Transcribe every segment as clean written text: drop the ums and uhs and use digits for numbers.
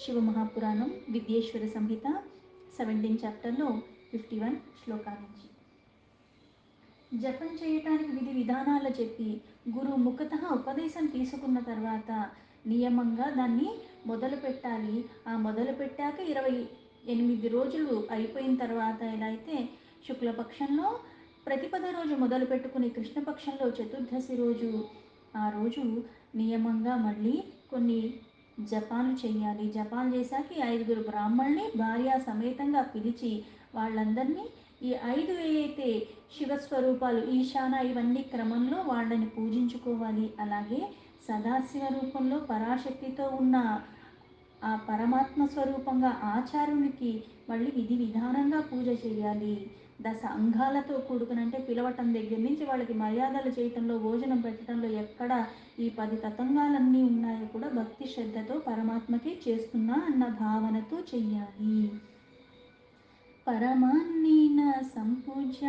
శివమహాపురాణం విద్యేశ్వర సంహిత 17 చాప్టర్లో 51 శ్లోకాల నుంచి. జపం చేయటానికి విధి విధానాలు చెప్పి గురువు ముఖత ఉపదేశం తీసుకున్న తర్వాత నియమంగా దాన్ని మొదలు పెట్టాలి. ఆ మొదలు పెట్టాక 28 రోజులు అయిపోయిన తర్వాత ఎలా అయితే శుక్లపక్షంలో ప్రతిపద రోజు మొదలు పెట్టుకుని కృష్ణపక్షంలో చతుర్దశి రోజు ఆ రోజు నియమంగా మళ్ళీ కొన్ని జపాలు చేయాలి. జపాలు చేశాక 5 బ్రాహ్మణుల్ని భార్య సమేతంగా పిలిచి వాళ్ళందరినీ ఈ 5 ఏవైతే శివస్వరూపాలు ఈశాన ఇవన్నీ క్రమంలో వాళ్ళని పూజించుకోవాలి. అలాగే సదాశివ రూపంలో పరాశక్తితో ఉన్న ఆ పరమాత్మ స్వరూపంగా ఆచార్యునికి మళ్ళీ విధి విధానంగా పూజ చేయాలి. దశ అంగాలతో కూడుకునంటే పిలవటం దగ్గర నుంచి వాళ్ళకి మర్యాదలు చేయటంలో భోజనం పెట్టడంలో ఎక్కడ ఈ 10 తతంగాలన్నీ ఉన్నాయో కూడా భక్తి శ్రద్ధతో పరమాత్మకే చేస్తున్నా అన్న భావనతో చెయ్యాలి. పరమాన్నేన సంపూజ్య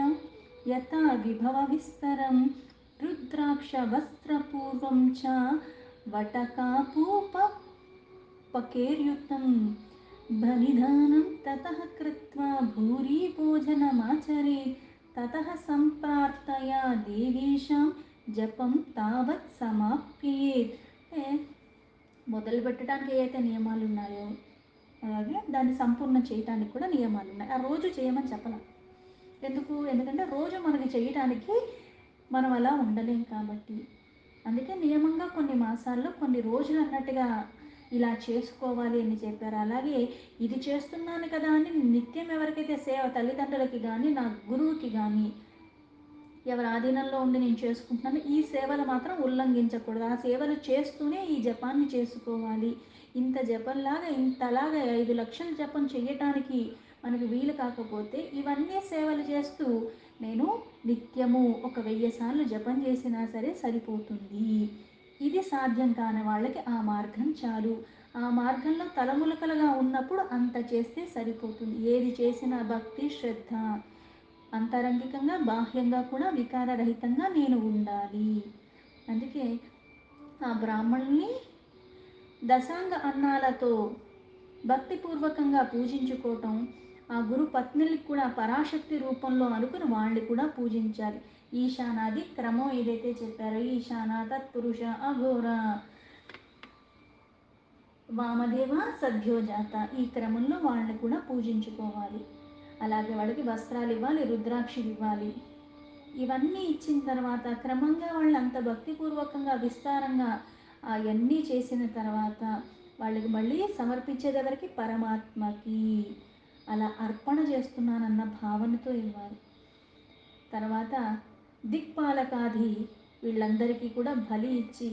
యథా విభవ విస్తరం రుద్రాక్ష వస్త్రపూర్వం చ వటకాపూపకేర్యుతం బలిదానం తతః కృత్వా భూరి భోజనమాచరేత్ తతః సంప్రార్థయ దేవేషాం జపం తావత్ సమాప్యేత్. మొదలు పెట్టడానికి ఏవైతే నియమాలు ఉన్నాయో అలాగే దాన్ని సంపూర్ణ చేయటానికి కూడా నియమాలు ఉన్నాయి. ఆ రోజు చేయమని చెప్పాలి. ఎందుకంటే రోజు మనకి చేయటానికి మనం అలా ఉండలేం కాబట్టి అందుకే నియమంగా కొన్ని మాసాల్లో కొన్ని రోజులు అన్నట్టుగా ఇలా చేసుకోవాలి అని చెప్పారు. అలాగే ఇది చేస్తున్నాను కదా అని నిత్యం ఎవరికైతే సేవ తల్లిదండ్రులకి కానీ నా గురువుకి కానీ ఎవరి ఆధీనంలో ఉండి నేను చేసుకుంటున్నాను ఈ సేవలు మాత్రం ఉల్లంఘించకూడదు. ఆ సేవలు చేస్తూనే ఈ జపాన్ని చేసుకోవాలి. ఇంత జపంలాగా ఇంతలాగా 5 లక్షల జపం చేయటానికి మనకు వీలు కాకపోతే ఇవన్నీ సేవలు చేస్తూ నేను నిత్యము 1000 సార్లు జపం చేసినా సరే సరిపోతుంది. ఇది సాధ్యం కాని వాళ్ళకి ఆ మార్గం చాలు. ఆ మార్గంలో తలములకలుగా ఉన్నప్పుడు అంత చేస్తే సరిపోతుంది. ఏది చేసినా భక్తి శ్రద్ధ అంతరంగికంగా బాహ్యంగా కూడా వికారరహితంగా నేను ఉండాలి. అందుకే ఆ బ్రాహ్మణుల్ని దశాంగ అన్నాలతో భక్తిపూర్వకంగా పూజించుకోవటం, ఆ గురు పత్నులకు కూడా పరాశక్తి రూపంలో అనుకుని వాళ్ళని కూడా పూజించాలి. ఈశానాది క్రమం ఏదైతే చెప్పారో ఈశాన తత్పురుష అఘోర వామదేవ సద్యోజాత ఈ క్రమంలో వాళ్ళని కూడా పూజించుకోవాలి. అలాగే వాళ్ళకి వస్త్రాలు ఇవ్వాలి, రుద్రాక్షలు ఇవ్వాలి. ఇవన్నీ ఇచ్చిన తర్వాత క్రమంగా వాళ్ళు అంత భక్తిపూర్వకంగా విస్తారంగా అవన్నీ చేసిన తర్వాత వాళ్ళకి మళ్ళీ సమర్పించేది ఎవరికి? పరమాత్మకి. అలా అర్పణ చేస్తున్నానన్న భావనతో ఇవ్వాలి. తర్వాత దిక్పాలకాది వీళ్ళందరికీ కూడా బలి ఇచ్చి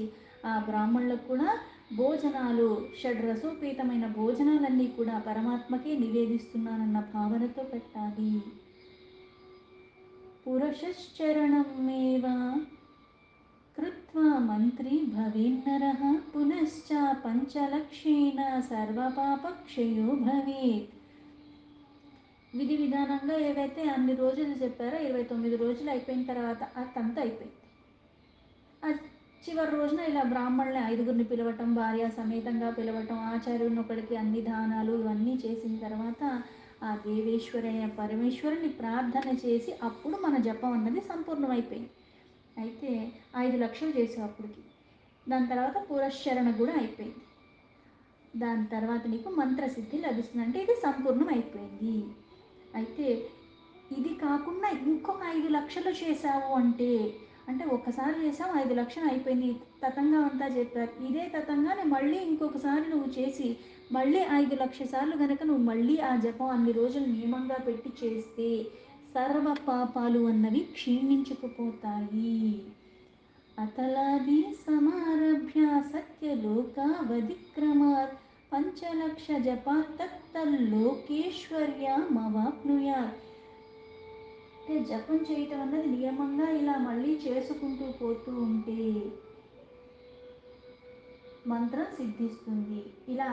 ఆ బ్రాహ్మణులకు కూడా భోజనాలు షడ్రసోపేతమైన భోజనాలన్నీ కూడా పరమాత్మకే నివేదిస్తున్నానన్న భావనతో పెట్టాలి. పురుషశ్చరణమేవ కృత్వా మంత్రి భవేన్నరః పునశ్చ పంచలక్షేణ సర్వపాపక్షయో భవేత్. విధి విధానంగా ఏవైతే అన్ని రోజులు చెప్పారో 29 రోజులు అయిపోయిన తర్వాత అదంతా అయిపోయింది. చివరి రోజున ఇలా బ్రాహ్మణుల్ని 5గురిని పిలవటం, భార్య సమేతంగా పిలవటం, ఆచార్యుని ఒకడికి అన్ని దానాలు ఇవన్నీ చేసిన తర్వాత ఆ దేవేశ్వరైన పరమేశ్వరుని ప్రార్థన చేసి అప్పుడు మన జపం అన్నది సంపూర్ణమైపోయింది. అయితే 5 లక్షలు చేసావు అప్పటికి. దాని తర్వాత పురశ్చరణ కూడా అయిపోయింది. దాని తర్వాత నీకు మంత్రసిద్ధి లభిస్తుంది. అంటే ఇది సంపూర్ణం అయిపోయింది. అయితే ఇది కాకుండా ఇంకొక 5 లక్షలు చేసావు అంటే ఒక్కసారి చేసావు 5 లక్షలు అయిపోయింది. తతంగం అంతా చెప్పారు. ఇదే తతంగాన్ని మళ్ళీ ఇంకొకసారి నువ్వు చేసి మళ్ళీ 5 లక్షల సార్లు కనుక నువ్వు మళ్ళీ ఆ జపం అన్ని రోజులు నియమంగా పెట్టి చేస్తే సర్వ పాపాలు అన్నవి క్షీణించుకుపోతాయి. అతలాది సమారభ్య సత్యలోకావధిక్రమాత్ పంచలక్ష జపాత్తల్లోకేశ్వర్యమవాప్నుయాత్. అంటే జపం చేయటం అన్నది నియమంగా ఇలా మళ్ళీ చేసుకుంటూ పోతూ ఉంటే మంత్రం సిద్ధిస్తుంది. ఇలా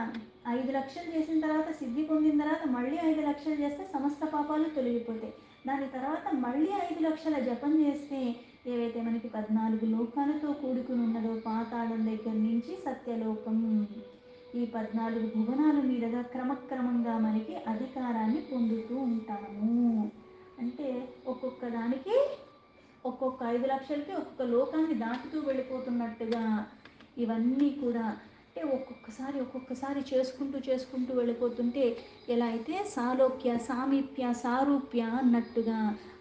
5 లక్షలు చేసిన తర్వాత సిద్ధి పొందిన తర్వాత మళ్ళీ 5 లక్షలు చేస్తే సమస్త పాపాలు తొలగిపోతాయి. దాని తర్వాత మళ్ళీ 5 లక్షల జపం చేస్తే ఏవైతే మనకి 14 లోకాలతో కూడుకుని ఉన్నదో పాతాళం దగ్గర నుంచి సత్యలోకం ఈ 14 భువనాల మీదుగా క్రమక్రమంగా మనకి అధికారాన్ని పొందుతూ ఉంటాము. అంటే ఒక్కొక్క దానికి ఒక్కొక్క 5 లక్షలకి ఒక్కొక్క లోకాన్ని దాటుతూ వెళ్ళిపోతున్నట్టుగా ఇవన్నీ కూడా అంటే ఒక్కొక్కసారి చేసుకుంటూ వెళ్ళిపోతుంటే ఎలా అయితే సాలోక్య సామీప్య సారూప్య అన్నట్టుగా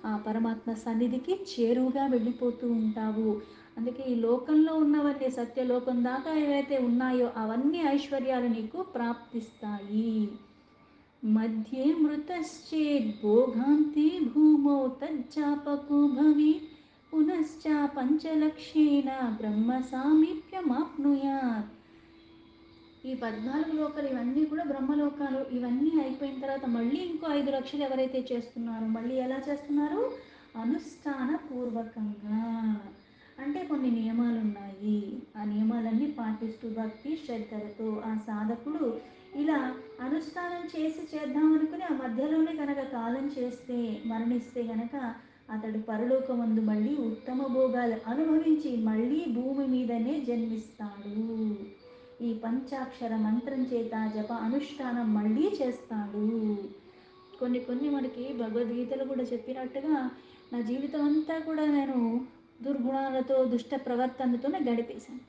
ఆ పరమాత్మ సన్నిధికి చేరువుగా వెళ్ళిపోతూ ఉంటావు. అందుకే ఈ లోకంలో ఉన్నవన్నీ సత్యలోకం దాకా ఏవైతే ఉన్నాయో అవన్నీ ఐశ్వర్యాలు నీకు ప్రాప్తిస్తాయి. మధ్యే మృతశ్చేద్భోగాంతే భూమౌ తజ్జాపకో భవేత్ పునశ్చ పంచలక్షేణ బ్రహ్మ సామీప్యమాప్నుయాత్. ఈ 14 లోకాలు ఇవన్నీ కూడా బ్రహ్మలోకాలు. ఇవన్నీ అయిపోయిన తర్వాత మళ్ళీ ఇంకో 5 లక్షలు ఎవరైతే చేస్తున్నారో మళ్ళీ ఎలా చేస్తున్నారు? అనుష్ఠాన పూర్వకంగా. అంటే కొన్ని నియమాలు ఉన్నాయి. ఆ నియమాలన్నీ పాటిస్తూ భక్తి శ్రద్ధలతో ఆ సాధకుడు ఇలా అనుష్ఠానం చేద్దాం అనుకుని ఆ మధ్యలోనే కనుక కాలం చేస్తే మరణిస్తే గనక అతడు పరలోకమందు మళ్ళీ ఉత్తమ భోగాలు అనుభవించి మళ్ళీ భూమి మీదనే జన్మిస్తాడు. ఈ పంచాక్షర మంత్రం చేత జప అనుష్ఠానం మళ్ళీ చేస్తాడు. కొన్ని మనకి భగవద్గీతలు కూడా చెప్పినట్టుగా నా జీవితం అంతా కూడా నేను దుర్గుణాలతో దుష్ట ప్రవర్తనతోనే గడిపేశాను.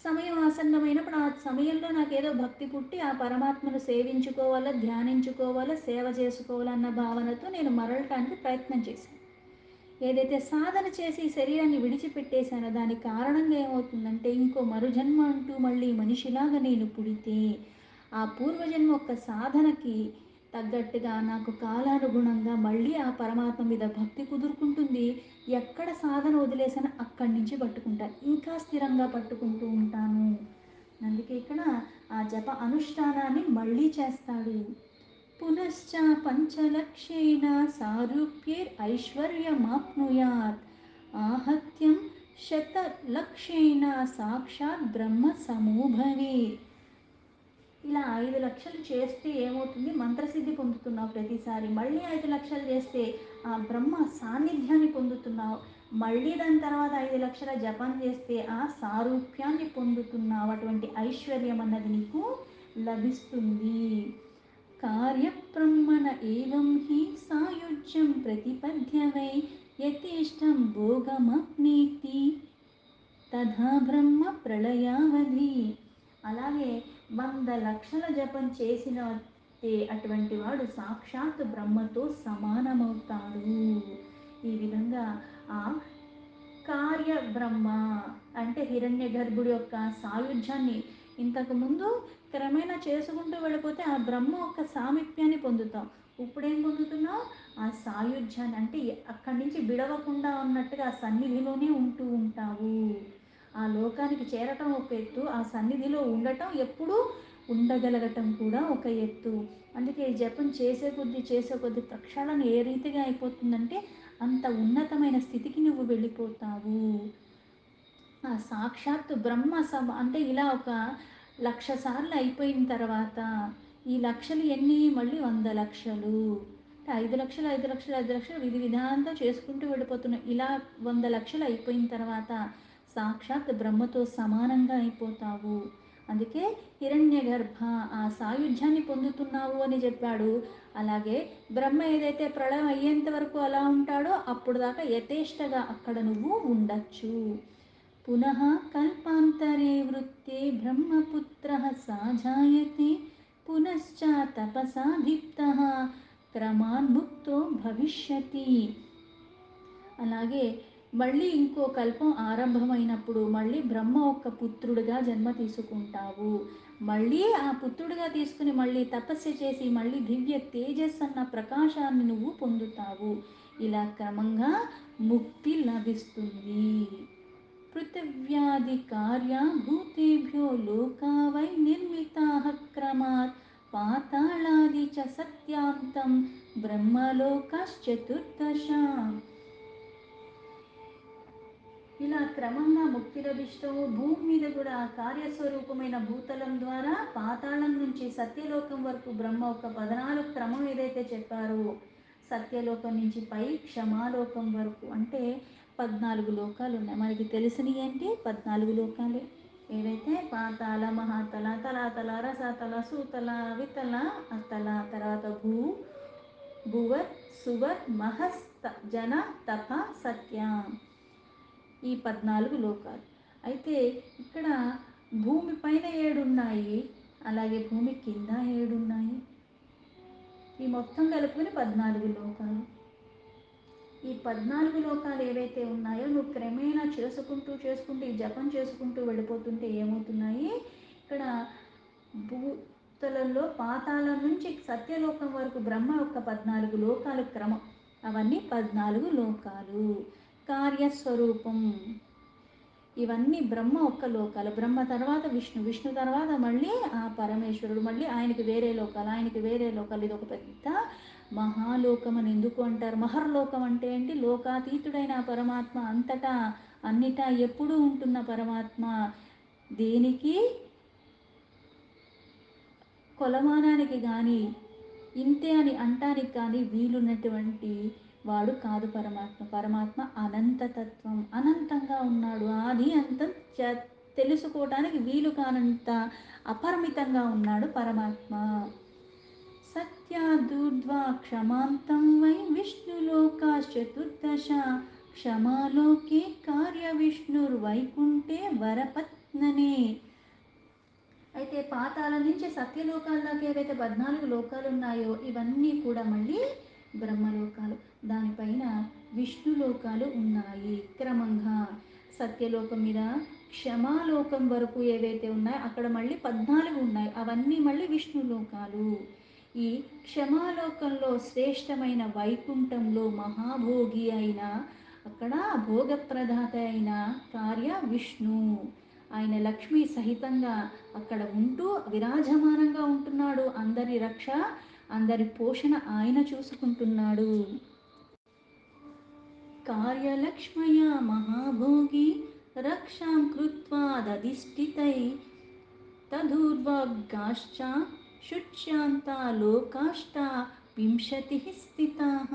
సమయం ఆసన్నమైనప్పుడు ఆ సమయంలో నాకేదో భక్తి పుట్టి ఆ పరమాత్మను సేవించుకోవాలా, ధ్యానించుకోవాలా, సేవ చేసుకోవాలన్న భావనతో నేను మరలటానికి ప్రయత్నం చేశాను. ఏదైతే సాధన చేసి శరీరాన్ని విడిచిపెట్టేశానో దానికి కారణంగా ఏమవుతుందంటే ఇంకో మరుజన్మ అంటూ మళ్ళీ మనిషిలాగా నేను పుడితే ఆ పూర్వజన్మ యొక్క సాధనకి తగ్గట్టుగా నాకు కాలానుగుణంగా మళ్ళీ ఆ పరమాత్మ మీద భక్తి కుదురుకుంటుంది. ఎక్కడ సాధన వదిలేసానో అక్కడి నుంచి పట్టుకుంటాను, ఇంకా స్థిరంగా పట్టుకుంటూ ఉంటాను. అందుకే ఇక్కడ ఆ జప అనుష్ఠానాన్ని మళ్ళీ చేస్తాడు. పునశ్చ పంచలక్షేణ సారూప్యేర్ ఐశ్వర్యమాప్నుయాత్ ఆహత్యం శతలక్షేణ సాక్షాత్ బ్రహ్మ సమోభవేత్. ఇలా 5 లక్షలు చేస్తే ఏమవుతుంది? మంత్రసిద్ధి పొందుతున్నావు ప్రతిసారి. మళ్ళీ 5 లక్షలు చేస్తే ఆ బ్రహ్మ సాన్నిధ్యాన్ని పొందుతున్నావు. మళ్ళీ దాని తర్వాత 5 లక్షల జపం చేస్తే ఆ సారూప్యాన్ని పొందుతున్నావు. అటువంటి ఐశ్వర్యం అన్నది నీకు లభిస్తుంది. కార్యబ్రహ్మణ ఏవం హి సాయుజ్యం ప్రతిపద్యవై యతేష్టం భోగమప్నీతి తథా బ్రహ్మ ప్రళయావధి. అలాగే 100 లక్షల జపం చేసిన అటువంటి వాడు సాక్షాత్ బ్రహ్మతో సమానమవుతాడు. ఈ విధంగా ఆ కార్య బ్రహ్మ అంటే హిరణ్య గర్భుడి యొక్క సాయుధ్యాన్ని ఇంతకుముందు క్రమేణా చేసుకుంటూ వెళ్ళిపోతే ఆ బ్రహ్మ యొక్క సామీప్యాన్ని పొందుతాం. ఇప్పుడేం పొందుతున్నావు? ఆ సాయుధ్యాన్ని అంటే అక్కడి నుంచి విడవకుండా ఉన్నట్టుగా ఆ సన్నిధిలోనే ఉంటూ ఉంటావు. ఆ లోకానికి చేరటం ఒక ఎత్తు, ఆ సన్నిధిలో ఉండటం ఎప్పుడూ ఉండగలగటం కూడా ఒక ఎత్తు. అందుకే జపం చేసే కొద్ది ప్రక్షాళన ఏ రీతిగా అయిపోతుందంటే అంత ఉన్నతమైన స్థితికి నువ్వు వెళ్ళిపోతావు. ఆ సాక్షాత్ బ్రహ్మ అంటే ఇలా ఒక 1,00,000 సార్లు అయిపోయిన తర్వాత ఈ లక్షలు ఎన్ని? మళ్ళీ 100 లక్షలు. అంటే 5 లక్షలు 5 లక్షలు 5 లక్షలు విధి విధానంతో చేసుకుంటూ వెళ్ళిపోతున్నాం. ఇలా 100 లక్షలు అయిపోయిన తర్వాత సాక్షాత్ బ్రహ్మతో సమానంగా అయిపోతావు. అందుకే హిరణ్య గర్భ ఆ సాయుధ్యాన్ని పొందుతున్నావు అని చెప్పాడు. అలాగే బ్రహ్మ ఏదైతే ప్రళయం అయ్యేంత వరకు అలా ఉంటాడో అప్పుడు దాకా యథేష్టగా అక్కడ నువ్వు ఉండొచ్చు. పునః కల్పాంతరే వృత్తే బ్రహ్మపుత్రః సాజాయతే పునశ్చ తపసా దీప్తః క్రమాన్ముక్తో భవిష్యతి. అలాగే మళ్ళీ ఇంకో కల్పం ఆరంభమైనప్పుడు మళ్ళీ బ్రహ్మ ఒక్క పుత్రుడిగా జన్మ తీసుకుంటావు. మళ్ళీ ఆ పుత్రుడిగా తీసుకుని మళ్ళీ తపస్సు చేసి మళ్ళీ దివ్య తేజస్సు అన్న ప్రకాశాన్ని నువ్వు పొందుతావు. ఇలా క్రమంగా ముక్తి లభిస్తుంది. పృథివ్యాది కార్యా భూతేభ్యో లోకా వై నిర్మితాః క్రమాత్ పాతాళాది చ సత్యాంతం బ్రహ్మలోకశ్చతుర్దశ. ఇలా క్రమంగా ముక్తి లభిస్తూ భూమి మీద కూడా కార్యస్వరూపమైన భూతలం ద్వారా పాతాళం నుంచి సత్యలోకం వరకు బ్రహ్మ ఒక 14 క్రమం ఏదైతే చెప్పారో సత్యలోకం నుంచి పై క్షమాలోకం వరకు అంటే 14 లోకాలు ఉన్నాయి. మనకి తెలిసినవి ఏంటి? 14 లోకాలే. ఏవైతే పాతాళ, మహాతల, తలాతల, రసాతల, సూతల, వితల, అతల, తర్వాత భువర్, సువర్, మహస్త, జన, తప, సత్య, ఈ 14 లోకాలు. అయితే ఇక్కడ భూమి పైన 7 ఉన్నాయి, అలాగే భూమి కింద 7 ఉన్నాయి. ఈ మొత్తం కలుపుకొని 14 లోకాలు. ఈ 14 లోకాలు ఏవైతే ఉన్నాయో నువ్వు క్రమేణా చేసుకుంటూ ఈ జపం చేసుకుంటూ వెళ్ళిపోతుంటే ఏమవుతున్నాయి, ఇక్కడ భూతలంలో పాతాళం నుంచి సత్యలోకం వరకు బ్రహ్మ యొక్క 14 లోకాలు క్రమం. అవన్నీ 14 లోకాలు. కార్యస్వరూపం, ఇవన్నీ బ్రహ్మ ఒక్క లోకాలు. బ్రహ్మ తర్వాత విష్ణు, విష్ణు తర్వాత మళ్ళీ ఆ పరమేశ్వరుడు, మళ్ళీ ఆయనకి వేరే లోకాలు, ఆయనకి వేరే లోకాలు. ఇది ఒక పెద్ద మహాలోకం అని ఎందుకు అంటారు? మహర్లోకం అంటే ఏంటి? లోకాతీతుడైన పరమాత్మ, అంతటా అన్నిటా ఎప్పుడూ ఉంటున్న పరమాత్మ. దేనికి కొలమానానికి కానీ ఇంతే అని అంటానికి కానీ వీలున్నటువంటి వాడు కాదు పరమాత్మ. పరమాత్మ అనంతతత్వం, అనంతంగా ఉన్నాడు. ఆది అంతం తెలుసుకోవటానికి వీలు కానంత అపరిమితంగా ఉన్నాడు పరమాత్మ. సత్యాదూర్ధ్వా క్షమాంతం వై విష్ణులోకాశ్చతుర్దశ క్షమాలోకే కార్య విష్ణుర్వైకుంఠే వరపత్ననే. అయితే పాతాల నుంచి సత్యలోకాల దాకా ఏవైతే 14 లోకాలు ఉన్నాయో ఇవన్నీ కూడా మళ్ళీ బ్రహ్మలోకాలు. దానిపైన విష్ణు లోకాలు ఉన్నాయి క్రమంగా. సత్యలోకం మీద క్షమాలోకం వరకు ఏవైతే ఉన్నాయో అక్కడ మళ్ళీ 14 ఉన్నాయి, అవన్నీ మళ్ళీ విష్ణు లోకాలు. ఈ క్షమాలోకంలో శ్రేష్టమైన వైకుంఠంలో మహాభోగి అయిన, అక్కడ భోగప్రదాత అయిన కార్య విష్ణు, ఆయన లక్ష్మీ సహితంగా అక్కడ ఉంటూ విరాజమానంగా ఉంటున్నాడు. అందరి రక్ష, అందరి పోషణ ఆయన చూసుకుంటున్నాడు. కార్యలక్ష్మయ మహాభోగి రక్షాం కృత్వా దధిష్ఠితై తదూర్వగాశ్చ శుచ్యాంతా లోకాష్ట వింశతిః స్థితాః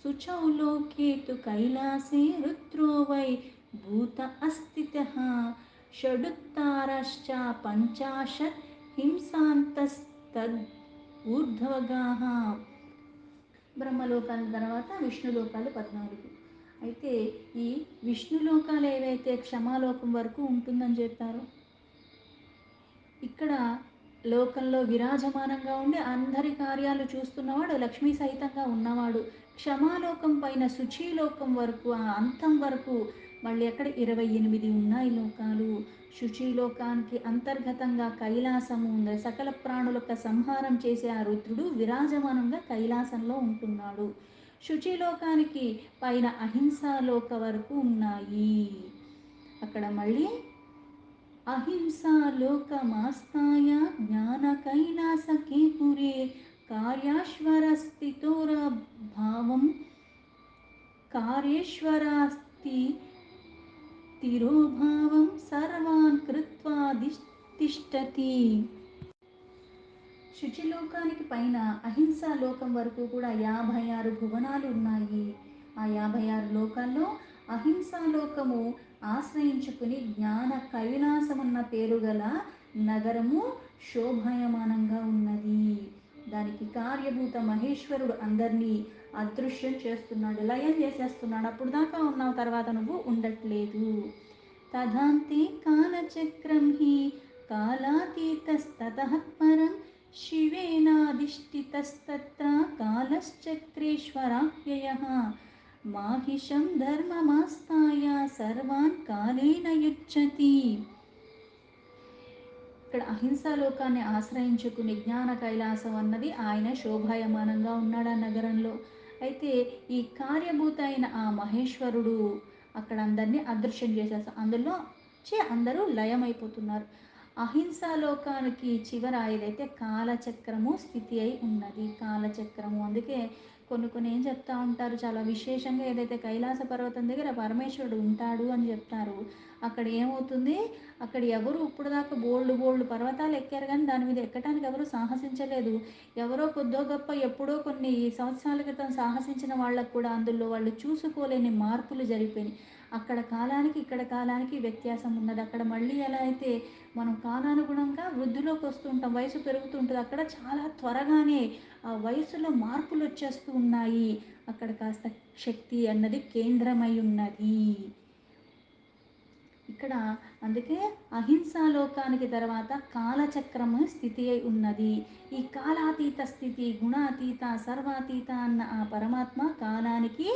శుచౌ లోకే తు కైలాసే రుద్రో వై భూత అస్థితః షడుత్తారశ్చ పంచాశత్ హింసాంతస్తద్ ఊర్ధ్వగాః. బ్రహ్మలోకాల తర్వాత విష్ణులోకాలు 14. అయితే ఈ విష్ణులోకాలు ఏవైతే క్షమాలోకం వరకు ఉంటుందని చెప్పారో, ఇక్కడ లోకంలో విరాజమానంగా ఉండి అందరి కార్యాలు చూస్తున్నవాడు, లక్ష్మీ సహితంగా ఉన్నవాడు. క్షమాలోకం పైన శుచీలోకం వరకు, ఆ అంతం వరకు మళ్ళీ అక్కడ 28 ఉన్నాయి లోకాలు. శుచీలోకానికి అంతర్గతంగా కైలాసము ఉంది. సకల ప్రాణులకు సంహారం చేసే ఆ రుద్రుడు విరాజమానంగా కైలాసంలో ఉంటున్నాడు. శుచీలోకానికి పైన అహింసాలోక వరకు ఉన్నాయి. అక్కడ మళ్ళీ అహింసా లోకమాస్తాయ జ్ఞాన కైలాసకే పురే కార్యేశ్వర స్థితోర భావం కార్యేశ్వరాస్తి తిరోభావం సర్వాన్ కృత్వా తిష్టతి. శుచిలోకానికి పైన అహింసా లోకం వరకు కూడా 56 భువనాలు ఉన్నాయి. ఆ 56 లోకాల్లో అహింసా లోకము ఆశ్రయించుకుని జ్ఞాన కైలాసమన్న పేరు గల నగరము శోభాయమానంగా ఉన్నది. దానికి కార్యభూత మహేశ్వరుడు అందరినీ అదృశ్యం చేస్తున్నాడు, లయం చేసేస్తున్నాడు. అప్పుడు దాకా ఉన్నావు, తర్వాత నువ్వు ఉండట్లేదు. తదాంతే కాలచక్రం హి కాలాతీతస్తతః పరం శివేనాధిష్ఠితస్తత్ర కాలశ్చక్రేశ్వరాఖ్యయః మాహిషం ధర్మమాస్తాయ సర్వాన్ కాలేన యుజ్యతి. ఇక్కడ అహింసా లోకాన్ని ఆశ్రయించుకుని జ్ఞాన కైలాసం అన్నది ఆయన శోభాయమానంగా ఉన్నాడు ఆ నగరంలో. అయితే ఈ కార్యభూత అయిన ఆ మహేశ్వరుడు అక్కడ అందరినీ అదృశ్యం చేసేస్తారు. అందులో అందరూ లయమైపోతున్నారు. అహింసా లోకానికి చివర ఏదైతే కాలచక్రము స్థితి అయి ఉన్నది. కాలచక్రము అందుకే కొన్ని ఏం చెప్తా ఉంటారు, చాలా విశేషంగా ఏదైతే కైలాస పర్వతం దగ్గర పరమేశ్వరుడు ఉంటాడు అని చెప్తారు. అక్కడ ఏమవుతుంది, అక్కడ ఎవరు ఇప్పుడు దాకా బోల్డ్ పర్వతాలు ఎక్కారు కానీ దాని మీద ఎక్కడానికి ఎవరు సాహసించలేదు. ఎవరో కొద్దో గొప్ప ఎప్పుడో కొన్ని సంవత్సరాల క్రితం సాహసించిన వాళ్ళకు కూడా అందులో వాళ్ళు చూసుకోలేని మార్పులు జరిగిపోయినాయి. అక్కడ కాలానికి ఇక్కడ కాలానికి వ్యత్యాసం ఉన్నది. అక్కడ మళ్ళీ ఎలా అయితే మనం కాలానుగుణంగా వృద్ధిలోకి వస్తుంటాం, వయసు పెరుగుతుంటుంది, అక్కడ చాలా త్వరగానే ఆ వయసులో మార్పులు వచ్చేస్తూ ఉన్నాయి. అక్కడ కాస్త శక్తి అన్నది కేంద్రమై ఉన్నది. ఇక్కడ అందుకే అహింసా లోకానికి తర్వాత కాలచక్రము స్థితి అయి ఉన్నది. ఈ కాలాతీత స్థితి, గుణాతీత, సర్వాతీత అన్న ఆ పరమాత్మ కాలానికి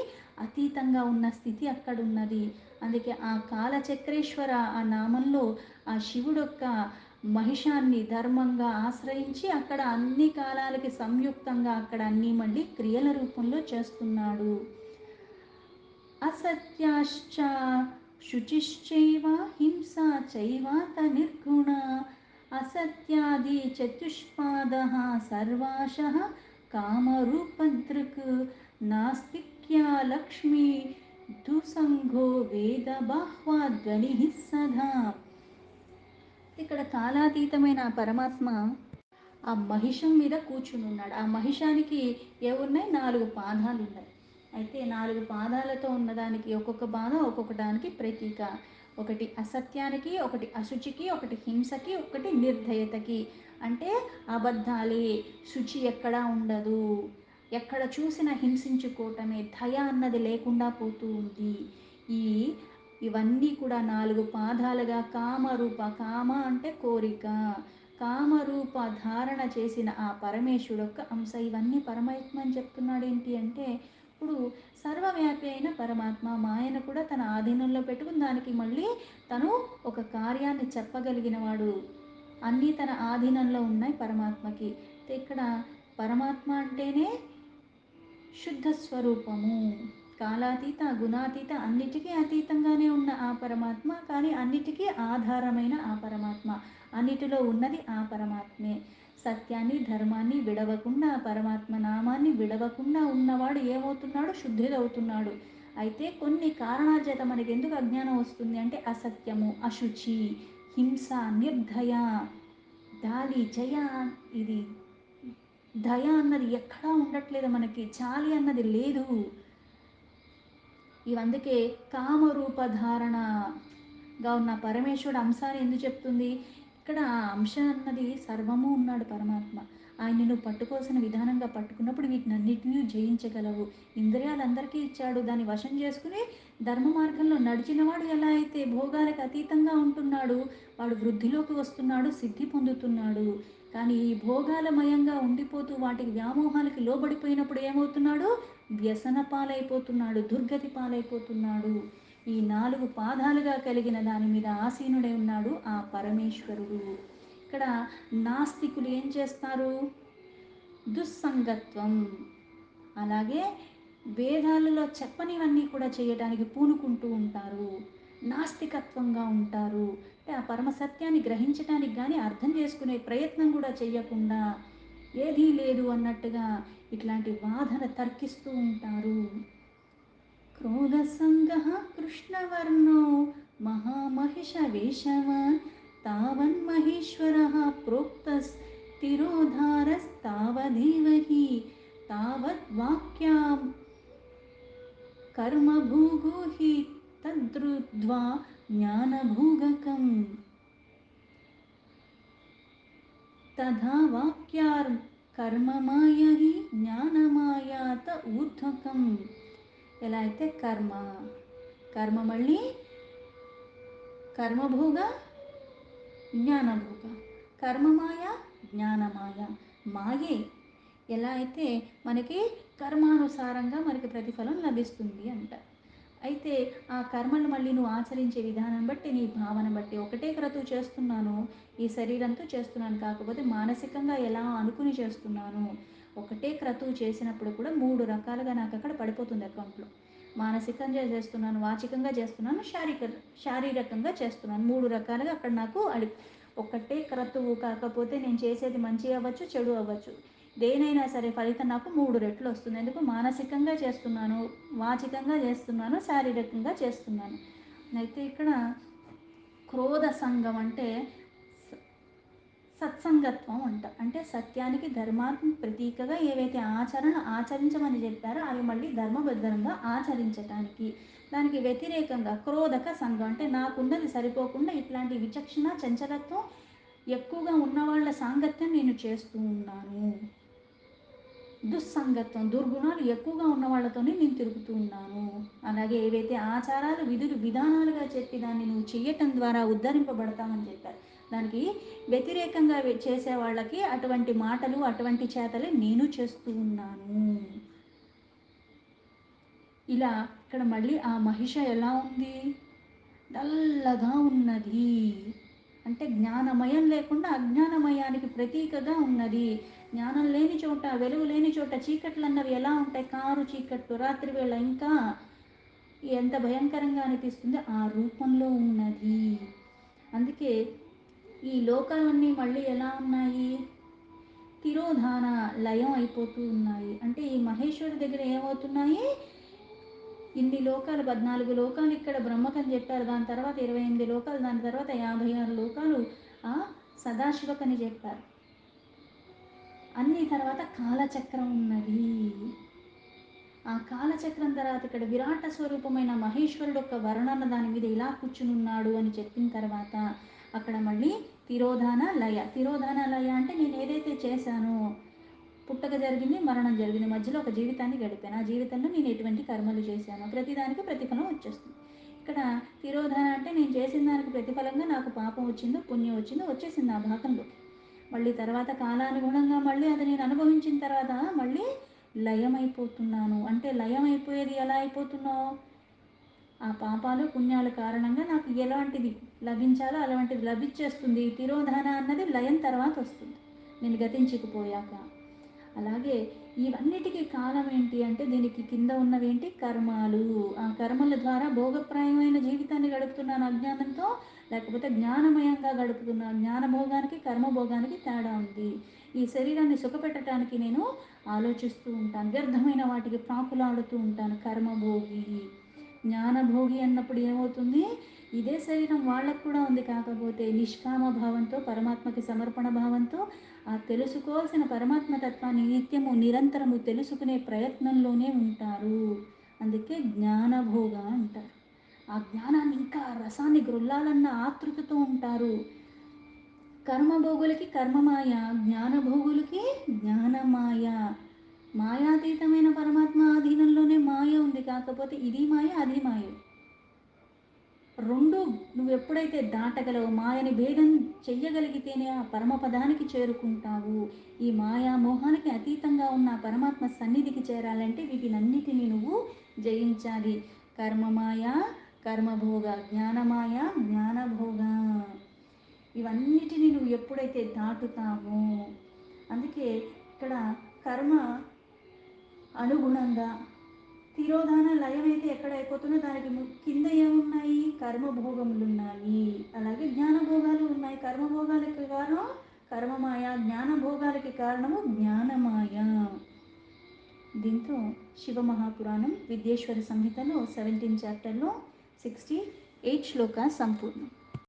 అతీతంగా ఉన్న స్థితి అక్కడున్నది. అందుకే ఆ కాలచక్రేశ్వర ఆ నామంలో ఆ శివుడు యొక్క మహిషాన్ని ధర్మంగా ఆశ్రయించి అక్కడ అన్ని కాలాలకి సంయుక్తంగా అక్కడ అన్నీ మళ్ళీ క్రియల రూపంలో చేస్తున్నాడు. असत्याश्च शुचिश्चैव हिंसा चैवात निर्गुणा असत्यादि चतुष्पादः सर्वाशः कामरूपदृक् नास्तिक्या लक्ष्मी दुसंगो वेदबाह्वाद्गनिः सदा. ఇక్కడ కాలాతీతమైన పరమాత్మ ఆ మహిషం మీద కూర్చుని ఉన్నాడు. ఆ మహిషానికి ఏమున్నాయి? 4 పాదాలు ఉన్నాయి. అయితే 4 పాదాలతో ఉన్నదానికి ఒక్కొక్క పాదం ఒక్కొక్క దానికి ప్రతీక. ఒకటి అసత్యానికి, ఒకటి అశుచికి, ఒకటి హింసకి, ఒకటి నిర్దయతకి. అంటే అబద్ధాలే, శుచి ఎక్కడా ఉండదు, ఎక్కడ చూసిన హింసించుకోవటమే, దయ అన్నది లేకుండా పోతూ ఉంది. ఈ ఇవన్నీ కూడా 4 పాదాలుగా కామరూప, కామ అంటే కోరిక, కామరూప ధారణ చేసిన ఆ పరమేశ్వరుడు యొక్క అంశ. ఇవన్నీ పరమాత్మ అని చెప్తున్నాడు. ఏంటి అంటే ఇప్పుడు సర్వవ్యాపి అయిన పరమాత్మ మాయను కూడా తన ఆధీనంలో పెట్టుకుని దానికి మళ్ళీ తను ఒక కార్యాన్ని చెప్పగలిగిన వాడు. అన్నీ తన ఆధీనంలో ఉన్నాయి పరమాత్మకి. ఇక్కడ పరమాత్మ అంటేనే శుద్ధ స్వరూపము, కాలాతీత, గుణాతీత, అన్నిటికీ అతీతంగానే ఉన్న ఆ పరమాత్మ, కానీ అన్నిటికీ ఆధారమైన ఆ పరమాత్మ, అన్నిటిలో ఉన్నది ఆ పరమాత్మే. సత్యాన్ని ధర్మాన్ని విడవకుండా, పరమాత్మ నామాన్ని విడవకుండా ఉన్నవాడు ఏమవుతున్నాడు? శుద్ధిదవుతున్నాడు. అయితే కొన్ని కారణాల చేత మనకి ఎందుకు అజ్ఞానం వస్తుంది అంటే అసత్యము, అశుచి, హింస, నిర్దయ, దాలి, జయ, ఇది దయ అన్నది ఎక్కడా ఉండట్లేదు, మనకి జాలి అన్నది లేదు. ఇవందుకే కామరూపధారణగా ఉన్న పరమేశ్వరుడు అంశాన్ని ఎందుకు చెప్తుంది? ఇక్కడ ఆ అంశ అన్నది సర్వము ఉన్నాడు పరమాత్మ. ఆయన నువ్వు పట్టుకోవాల్సిన విధానంగా పట్టుకున్నప్పుడు వీటినన్నిటినీ జయించగలవు. ఇంద్రియాలందరికీ ఇచ్చాడు, దాన్ని వశం చేసుకుని ధర్మ మార్గంలో నడిచినవాడు ఎలా అయితే భోగాలకు అతీతంగా ఉంటున్నాడు, వాడు వృద్ధిలోకి వస్తున్నాడు, సిద్ధి పొందుతున్నాడు. కానీ ఈ భోగాలమయంగా ఉండిపోతూ వాటికి వ్యామోహాలకి లోబడిపోయినప్పుడు ఏమవుతున్నాడు? వ్యసన పాలైపోతున్నాడు, దుర్గతి పాలైపోతున్నాడు. ఈ 4 పాదాలుగా కలిగిన దాని మీద ఆసీనుడై ఉన్నాడు ఆ పరమేశ్వరుడు. ఇక్కడ నాస్తికులు ఏం చేస్తారు? దుస్సంగత్వం, అలాగే వేదాలలో చెప్పనివన్నీ కూడా చేయడానికి పూనుకుంటూ ఉంటారు, నాస్తికత్వంగా ఉంటారు. అంటే ఆ పరమ సత్యాన్ని గ్రహించడానికి కానీ అర్థం చేసుకునే ప్రయత్నం కూడా చేయకుండా ఏదీ లేదు అన్నట్టుగా ఇట్లాంటి వాదన తర్కిస్తూ ఉంటారు. క్రోధసంగః కృష్ణవర్ణో మహామహిషవేషవాన్ తావన్మహేశ్వరः ప్రోక్తస్తిరోధారస్తావదేవ హి తావద్వాక్యాం కర్మభోగో హి తద్రుద్ధ్వా జ్ఞానభోగకం తథా వాక్యార్ కర్మమాయ హి జ్ఞానమాయాత ఊర్ధ్వకం. ఎలా అయితే కర్మ మళ్ళీ కర్మభోగ, జ్ఞానభోగ, కర్మమాయ, జ్ఞానమాయ, మాయే ఎలా అయితే మనకి కర్మానుసారంగా మనకి ప్రతిఫలం లభిస్తుంది అంట. అయితే ఆ కర్మను మళ్ళీ నువ్వు ఆచరించే విధానం బట్టి, నీ భావన బట్టి, ఒకటే క్రతువు చేస్తున్నాను, ఈ శరీరంతో చేస్తున్నాను, కాకపోతే మానసికంగా ఎలా అనుకుని చేస్తున్నాను. ఒకటే క్రతువు చేసినప్పుడు కూడా 3 రకాలుగా నాకు అక్కడ పడిపోతుంది అకౌంట్లో. మానసికంగా చేస్తున్నాను, వాచికంగా చేస్తున్నాను, శారీరకంగా చేస్తున్నాను, 3 రకాలుగా అక్కడ నాకు ఒకటే క్రతువు కాకపోతే నేను చేసేది మంచి అవ్వచ్చు, చెడు అవ్వచ్చు, దేనైనా సరే ఫలితం నాకు 3 రెట్లు వస్తుంది. ఎందుకు? మానసికంగా చేస్తున్నాను, వాచికంగా చేస్తున్నాను, శారీరకంగా చేస్తున్నాను. అయితే ఇక్కడ క్రోధ సంఘం అంటే సత్సంగత్వం అంట. అంటే సత్యానికి ధర్మానికి ప్రతీకగా ఏవైతే ఆచరించమని చెప్పారో అవి మళ్ళీ ధర్మబద్ధంగా ఆచరించటానికి. దానికి వ్యతిరేకంగా క్రోధక సంఘం అంటే నాకున్నది సరిపోకుండా ఇట్లాంటి విచక్షణ చంచలత్వం ఎక్కువగా ఉన్నవాళ్ళ సాంగత్యం నేను చేస్తూ ఉన్నాను. దుస్సంగత్వం దుర్గుణాలు ఎక్కువగా ఉన్న వాళ్ళతోనే నేను తిరుగుతూ ఉన్నాను. అలాగే ఏవైతే ఆచారాలు విధులు విధానాలుగా చెప్పి దాన్ని నువ్వు చెయ్యటం ద్వారా ఉద్ధరింపబడతామని చెప్పారు. దానికి వ్యతిరేకంగా చేసే వాళ్ళకి అటువంటి మాటలు అటువంటి చేతలే నేను చేస్తూ ఉన్నాను. ఇలా ఇక్కడ మళ్ళీ ఆ మహిష ఎలా ఉంది? నల్లగా ఉన్నది. అంటే జ్ఞానమయం లేకుండా అజ్ఞానమయానికి ప్రతీకగా ఉన్నది. జ్ఞానం లేని చోట, వెలుగు లేని చోట చీకట్లు అన్నవి ఎలా ఉంటాయి? కారు చీకట్లు, రాత్రివేళ ఇంకా ఎంత భయంకరంగా అనిపిస్తుంది ఆ రూపంలో ఉన్నది. అందుకే ఈ లోకాలన్నీ మళ్ళీ ఎలా ఉన్నాయి? తిరోధాన లయం అయిపోతూ ఉన్నాయి. అంటే ఈ మహేశ్వరు దగ్గర ఏమవుతున్నాయి? ఇన్ని లోకాలు 14 లోకాలు ఇక్కడ బ్రహ్మకని చెప్పారు. దాని తర్వాత 28 లోకాలు, దాని తర్వాత 56 లోకాలు సదాశివకని చెప్పారు. అన్ని తర్వాత కాలచక్రం ఉన్నది. ఆ కాలచక్రం తర్వాత ఇక్కడ విరాట స్వరూపమైన మహేశ్వరుడు యొక్క వర్ణన దాని మీద ఇలా కూర్చునున్నాడు అని చెప్పిన తర్వాత అక్కడ మళ్ళీ తిరోధాన లయ. తిరోధాన లయ అంటే నేను ఏదైతే చేశానో, పుట్టక జరిగింది, మరణం జరిగింది, మధ్యలో ఒక జీవితాన్ని గడిపాను. ఆ జీవితంలో నేను ఎటువంటి కర్మలు చేశాను, ప్రతిదానికి ప్రతిఫలం వచ్చేస్తుంది. ఇక్కడ తిరోధాన అంటే నేను చేసిన దానికి ప్రతిఫలంగా నాకు పాపం వచ్చిందో పుణ్యం వచ్చిందో వచ్చేసింది ఆ భాగంలో. మళ్ళీ తర్వాత కాలానుగుణంగా మళ్ళీ అది నేను అనుభవించిన తర్వాత మళ్ళీ లయమైపోతున్నాను. అంటే లయమైపోయేది ఎలా అయిపోతున్నావు? ఆ పాపాలు పుణ్యాల కారణంగా నాకు ఎలాంటిది లభించాలో అలాంటిది లభించేస్తుంది. తిరోధాన అన్నది లయం తర్వాత వస్తుంది, నేను గతించకపోయాక. అలాగే ఇవన్నిటికీ కాలం ఏంటి అంటే దీనికి కింద ఉన్నవేంటి? కర్మాలు. ఆ కర్మల ద్వారా భోగప్రాయమైన జీవితాన్ని గడుపుతున్నాను అజ్ఞానంతో, లేకపోతే జ్ఞానమయంగా గడుపుతున్నాను. జ్ఞానభోగానికి కర్మభోగానికి తేడా ఉంది. ఈ శరీరాన్ని సుఖపెట్టడానికి నేను ఆలోచిస్తూ ఉంటాను, వ్యర్థమైన వాటికి ప్రాకులాడుతూ ఉంటాను. కర్మభోగి. జ్ఞానభోగి అన్నప్పుడు ఏమవుతుంది? ఇదే శరీరం వాళ్ళకు కూడా ఉంది, కాకపోతే నిష్కామ భావంతో పరమాత్మకి సమర్పణ భావంతో ఆ తెలుసుకోవాల్సిన పరమాత్మ తత్వాన్ని నిత్యము నిరంతరము తెలుసుకునే ప్రయత్నంలోనే ఉంటారు. అందుకే జ్ఞానభోగ అంటారు. ఆ జ్ఞానాన్ని ఇంకా రసాన్ని గ్రొల్లాలన్న ఆతృతతో ఉంటారు. కర్మభోగులకి కర్మమాయ, జ్ఞానభోగులకి జ్ఞానమాయ. మాయాతీతమైన పరమాత్మ ఆధీనంలోనే మాయ ఉంది, కాకపోతే ఇది మాయ అది మాయ. రెండు నువ్వు ఎప్పుడైతే దాటగలవు, మాయని భేదం చెయ్యగలిగితేనే ఆ పరమపదానికి చేరుకుంటావు. ఈ మాయా మోహానికి అతీతంగా ఉన్న పరమాత్మ సన్నిధికి చేరాలంటే వీటినన్నిటినీ నువ్వు జయించాలి. కర్మమాయ కర్మభోగ, జ్ఞానమాయ జ్ఞానభోగ. ఇవన్నిటినీ నువ్వు ఎప్పుడైతే దాటుతావో, అందుకే ఇక్కడ కర్మ అనుగుణంగా తిరోధాన లయం అయితే ఎక్కడ అయిపోతుందో దానికి కింద ఏమున్నాయి? కర్మభోగములు ఉన్నాయి. అలాగే జ్ఞానభోగాలు ఉన్నాయి. కర్మభోగాలకి కారణం కర్మమాయ, జ్ఞానభోగాలకి కారణము జ్ఞానమాయ. దీంతో శివమహాపురాణం విద్యేశ్వర సంహితలో 17 చాప్టర్లో 68 శ్లోక సంపూర్ణం.